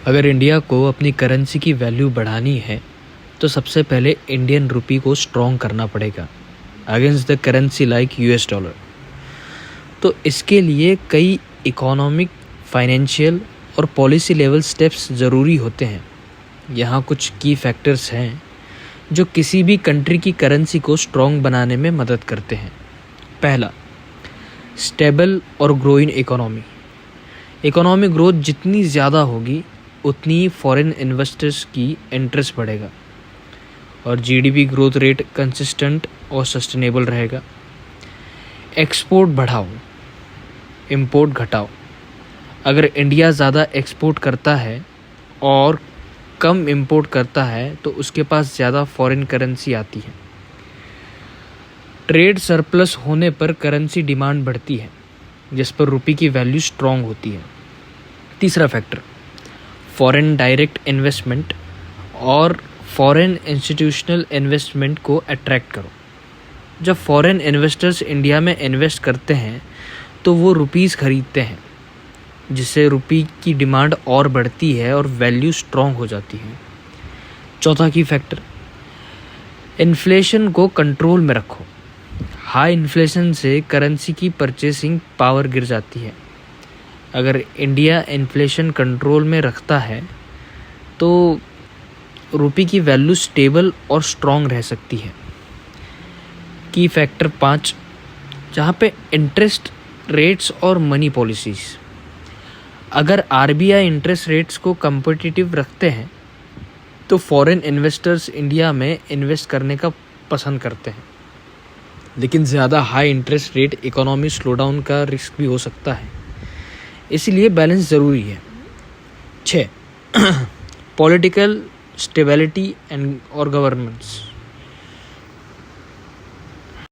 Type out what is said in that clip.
अगर इंडिया को अपनी करेंसी की वैल्यू बढ़ानी है तो सबसे पहले इंडियन रुपी को स्ट्रॉन्ग करना पड़ेगा against the currency like US dollar. तो इसके लिए कई इकोनॉमिक, फाइनेंशियल और पॉलिसी लेवल स्टेप्स ज़रूरी होते हैं। यहाँ कुछ की फैक्टर्स हैं जो किसी भी कंट्री की करेंसी को स्ट्रॉन्ग बनाने में मदद करते हैं। पहला, स्टेबल और ग्रोइंग इकोनॉमी। इकोनॉमिक ग्रोथ जितनी ज़्यादा होगी उतनी फॉरेन इन्वेस्टर्स की इंटरेस्ट बढ़ेगा और जीडीपी ग्रोथ रेट कंसिस्टेंट और सस्टेनेबल रहेगा। एक्सपोर्ट बढ़ाओ, इंपोर्ट घटाओ। अगर इंडिया ज़्यादा एक्सपोर्ट करता है और कम इंपोर्ट करता है तो उसके पास ज़्यादा फॉरेन करेंसी आती है। ट्रेड सरप्लस होने पर करेंसी डिमांड बढ़ती है जिस पर रुपये की वैल्यू स्ट्रॉन्ग होती है। तीसरा फैक्टर, फॉरेन डायरेक्ट इन्वेस्टमेंट और फॉरेन इंस्टीट्यूशनल इन्वेस्टमेंट को अट्रैक्ट करो। जब फॉरेन इन्वेस्टर्स इंडिया में इन्वेस्ट करते हैं तो वो रुपीस खरीदते हैं जिससे रुपये की डिमांड और बढ़ती है और वैल्यू स्ट्रॉन्ग हो जाती है। चौथा की फैक्टर, इन्फ्लेशन को कंट्रोल में रखो। हाई इन्फ्लेशन से करेंसी की परचेसिंग पावर गिर जाती है। अगर इंडिया इन्फ्लेशन कंट्रोल में रखता है तो रुपये की वैल्यू स्टेबल और स्ट्रॉन्ग रह सकती है। की फैक्टर 5, जहाँ पे इंटरेस्ट रेट्स और मनी पॉलिसीज़। अगर आरबीआई इंटरेस्ट रेट्स को कम्पिटिटिव रखते हैं तो फॉरेन इन्वेस्टर्स इंडिया में इन्वेस्ट करने का पसंद करते हैं, लेकिन ज़्यादा high interest rate economy slowdown का रिस्क भी हो सकता है, इसलिए बैलेंस ज़रूरी है। 6, पॉलिटिकल स्टेबिलिटी एंड और गवर्नेंस।